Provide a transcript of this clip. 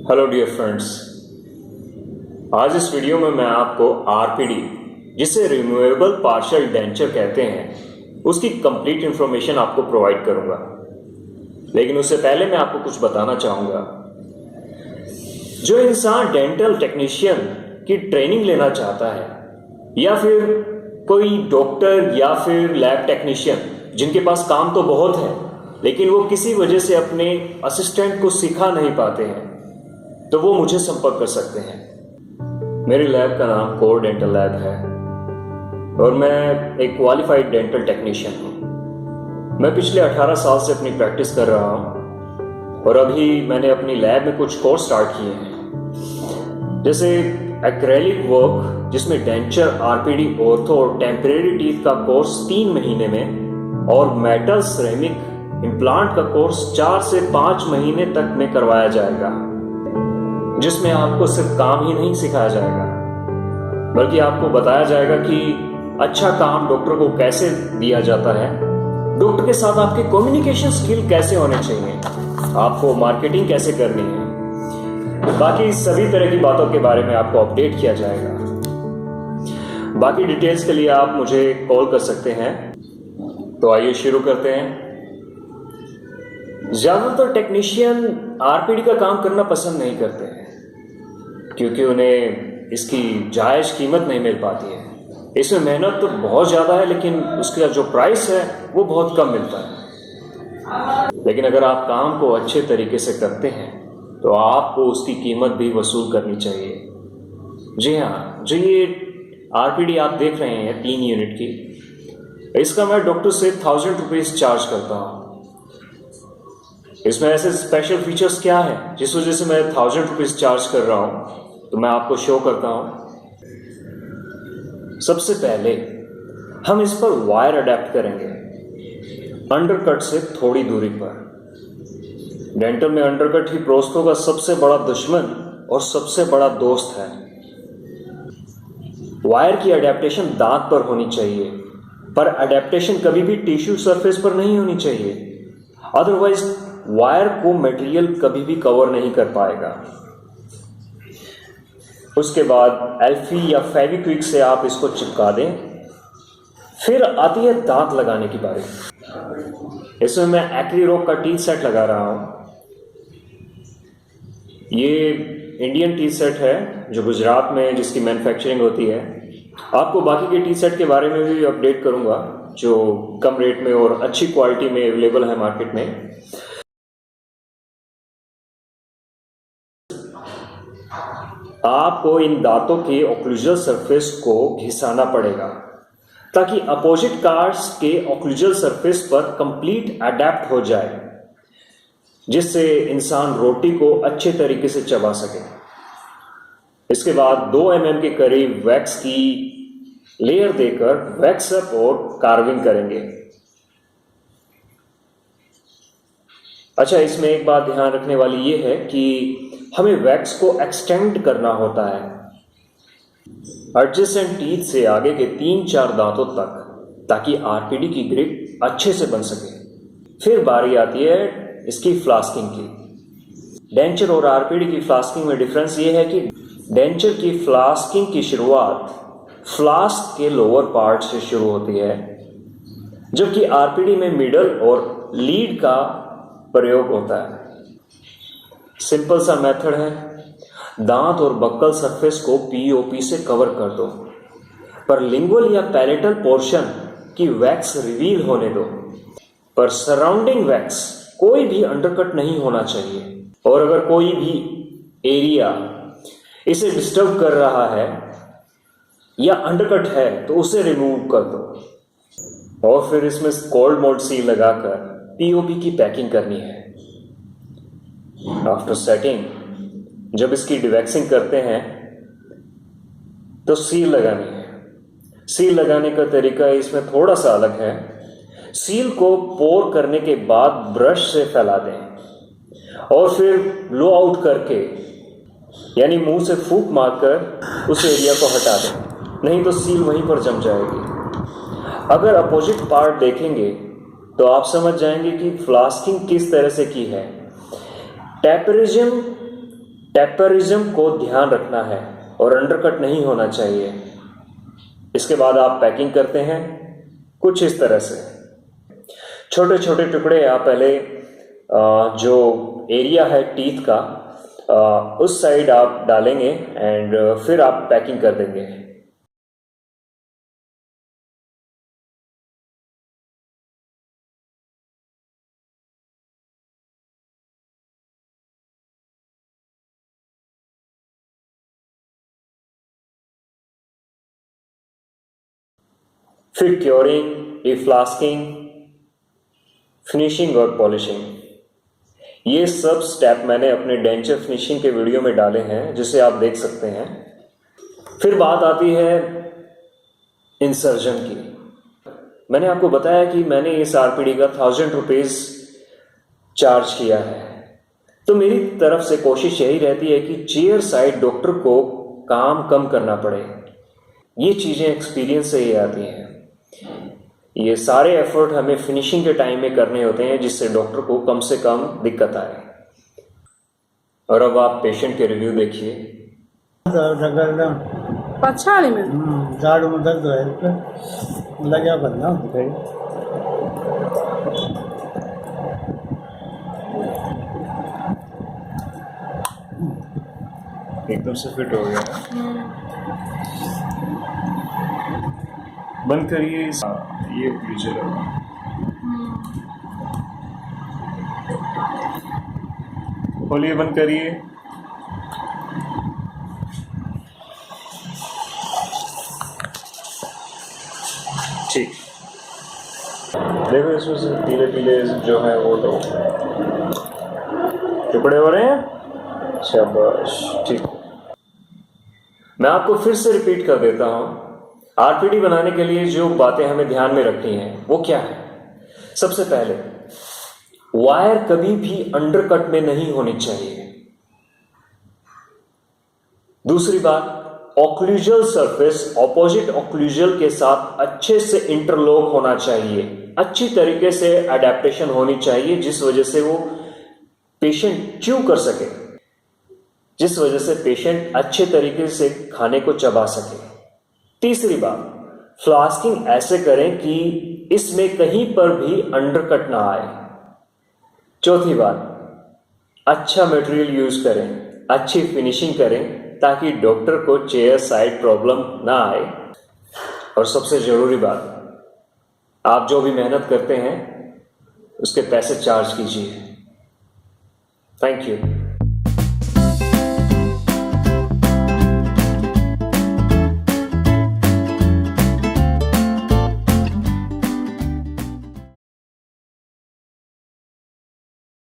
Hello dear friends, आज इस video में मैं आपको आरपीडी, जिसे रिमूवेबल पार्शियल डेंचर कहते हैं, उसकी कंप्लीट इंफॉर्मेशन आपको प्रोवाइड करूंगा। लेकिन उससे पहले मैं आपको कुछ बताना चाहूंगा। जो इंसान डेंटल टेक्नीशियन की ट्रेनिंग लेना चाहता है, या फिर कोई डॉक्टर या फिर लैब टेक्नीशियन जिनके पास काम तो बहुत है लेकिन वो किसी वजह से अपने असिस्टेंट को सिखा नहीं पाते हैं, तो वो मुझे संपर्क कर सकते हैं। मेरे लैब का नाम कोर डेंटल लैब है और मैं एक क्वालिफाइड डेंटल टेक्नीशियन हूँ। मैं पिछले 18 साल से अपनी प्रैक्टिस कर रहा हूँ और अभी मैंने अपनी लैब में कुछ कोर्स स्टार्ट किए हैं, जैसे एक्रेलिक वर्क, जिसमें डेंचर, आरपीडी, ऑर्थो और टेम्परेरी टीथ का कोर्स 3 महीने में, और मेटल सिरेमिक इम्प्लांट का कोर्स 4 से 5 महीने तक में करवाया जाएगा, जिसमें आपको सिर्फ काम ही नहीं सिखाया जाएगा बल्कि आपको बताया जाएगा कि अच्छा काम डॉक्टर को कैसे दिया जाता है, डॉक्टर के साथ आपके कम्युनिकेशन स्किल कैसे होने चाहिए, आपको मार्केटिंग कैसे करनी है, बाकी सभी तरह की बातों के बारे में आपको अपडेट किया जाएगा। बाकी डिटेल्स के लिए आप मुझे कॉल कर सकते हैं। तो आइए शुरू करते हैं। ज्यादातर टेक्नीशियन आरपीडी का काम करना पसंद नहीं करते हैं क्योंकि उन्हें इसकी जायज कीमत नहीं मिल पाती है। इसमें मेहनत तो बहुत ज़्यादा है लेकिन उसका जो प्राइस है वो बहुत कम मिलता है। लेकिन अगर आप काम को अच्छे तरीके से करते हैं तो आपको उसकी कीमत भी वसूल करनी चाहिए। जी हाँ, जो ये आरपीडी आप देख रहे हैं 3 यूनिट की, इसका मैं डॉक्टर से 1000 रुपीज़ चार्ज करता हूँ। इसमें ऐसे स्पेशल फीचर्स क्या है जिस वजह से मैं 1000 रुपीज़ चार्ज कर रहा हूँ, तो मैं आपको शो करता हूँ। सबसे पहले हम इस पर वायर अडेप्ट करेंगे अंडरकट से थोड़ी दूरी पर। डेंटल में अंडरकट ही प्रोस्थो का सबसे बड़ा दुश्मन और सबसे बड़ा दोस्त है। वायर की अडेप्टेशन दांत पर होनी चाहिए, पर अडेप्टेशन कभी भी टिश्यू सरफेस पर नहीं होनी चाहिए, अदरवाइज वायर को मटेरियल कभी भी कवर नहीं कर पाएगा। उसके बाद एल्फी या फेविक्विक से आप इसको चिपका दें। फिर आती है दांत लगाने की बारी। इसमें मैं एक्रीरोक का टीथ सेट लगा रहा हूं। ये इंडियन टीथ सेट है जो गुजरात में जिसकी मैन्युफैक्चरिंग होती है। आपको बाकी के टीथ सेट के बारे में भी अपडेट करूंगा जो कम रेट में और अच्छी क्वालिटी में अवेलेबल है मार्केट में। आपको इन दांतों के ऑक्लूजल सरफेस को घिसाना पड़ेगा ताकि अपोजिट कार्ड्स के ऑक्लूजल सरफेस पर कंप्लीट अडेप्ट हो जाए, जिससे इंसान रोटी को अच्छे तरीके से चबा सके। इसके बाद 2 mm के करीब वैक्स की लेयर देकर वैक्स अप और कार्विंग करेंगे। अच्छा, इसमें एक बात ध्यान रखने वाली ये है कि हमें वैक्स को एक्सटेंड करना होता है एडजेसेंट टीथ से आगे के 3-4 दांतों तक, ताकि आरपीडी की ग्रिप अच्छे से बन सके। फिर बारी आती है इसकी फ्लास्किंग की। डेंचर और आरपीडी की फ्लास्किंग में डिफरेंस ये है कि डेंचर की फ्लास्किंग की शुरुआत फ्लास्क के लोअर पार्ट से शुरू होती है, जबकि आरपीडी में मिडल और लीड का प्रयोग होता है। सिंपल सा मेथड है, दांत और बक्कल सरफेस को पीओपी से कवर कर दो, पर लिंगुअल या पैलेटल पोर्शन की वैक्स रिवील होने दो, पर सराउंडिंग वैक्स कोई भी अंडरकट नहीं होना चाहिए। और अगर कोई भी एरिया इसे डिस्टर्ब कर रहा है या अंडरकट है तो उसे रिमूव कर दो। और फिर इसमें कोल्ड मोल्ड सील लगाकर पीओपी की पैकिंग करनी है। आफ्टर सेटिंग, जब इसकी डिवैक्सिंग करते हैं तो सील लगानी है। सील लगाने का तरीका इसमें थोड़ा सा अलग है। सील को पोर करने के बाद ब्रश से फैला दें और फिर ब्लो आउट करके, यानी मुंह से फूंक मारकर उस एरिया को हटा दें, नहीं तो सील वहीं पर जम जाएगी। अगर अपोजिट पार्ट देखेंगे तो आप समझ जाएंगे कि फ्लास्किंग किस तरह से की है। टैपरिज्म टेपरिज्म को ध्यान रखना है और अंडरकट नहीं होना चाहिए। इसके बाद आप पैकिंग करते हैं कुछ इस तरह से। छोटे छोटे टुकड़े आप पहले जो एरिया है टीथ का उस साइड आप डालेंगे एंड फिर आप पैकिंग कर देंगे। फिर क्योरिंग, डिफ्लास्किंग, फिनिशिंग और पॉलिशिंग, ये सब स्टेप मैंने अपने डेंचर फिनिशिंग के वीडियो में डाले हैं जिसे आप देख सकते हैं। फिर बात आती है इंसर्जन की। मैंने आपको बताया कि मैंने इस आरपीडी का 1000 रुपीज चार्ज किया है, तो मेरी तरफ से कोशिश यही रहती है कि चेयर साइड डॉक्टर को काम कम करना पड़े। ये चीजें एक्सपीरियंस से ही आती हैं। ये सारे एफर्ट हमें फिनिशिंग के टाइम में करने होते हैं जिससे डॉक्टर को कम से कम दिक्कत आए। और अब आप पेशेंट के रिव्यू देखिए। पछाड़ी में झाड़ू में दर्द है, लगा करना एकदम से फिट हो गया। बंद करिए ये ओक्लूजन है। खोलिए, बंद करिए। ठीक, देखो इसमें से पीले पीले जो है वो तो टुकड़े हो रहे हैं। शाबाश, ठीक। मैं आपको फिर से रिपीट कर देता हूं, आरपीडी बनाने के लिए जो बातें हमें ध्यान में रखनी है वो क्या है। सबसे पहले, वायर कभी भी अंडरकट में नहीं होनी चाहिए। दूसरी बात, ऑक्लूजल सरफेस ऑपोजिट ऑक्लूजल के साथ अच्छे से इंटरलॉक होना चाहिए, अच्छी तरीके से अडेप्टेशन होनी चाहिए जिस वजह से वो पेशेंट च्यू कर सके, जिस वजह से पेशेंट अच्छे तरीके से खाने को चबा सके। तीसरी बात, फ्लास्किंग ऐसे करें कि इसमें कहीं पर भी अंडरकट ना आए। चौथी बात, अच्छा मटेरियल यूज करें, अच्छी फिनिशिंग करें ताकि डॉक्टर को चेयर साइड प्रॉब्लम ना आए। और सबसे जरूरी बात, आप जो भी मेहनत करते हैं उसके पैसे चार्ज कीजिए। Thank you.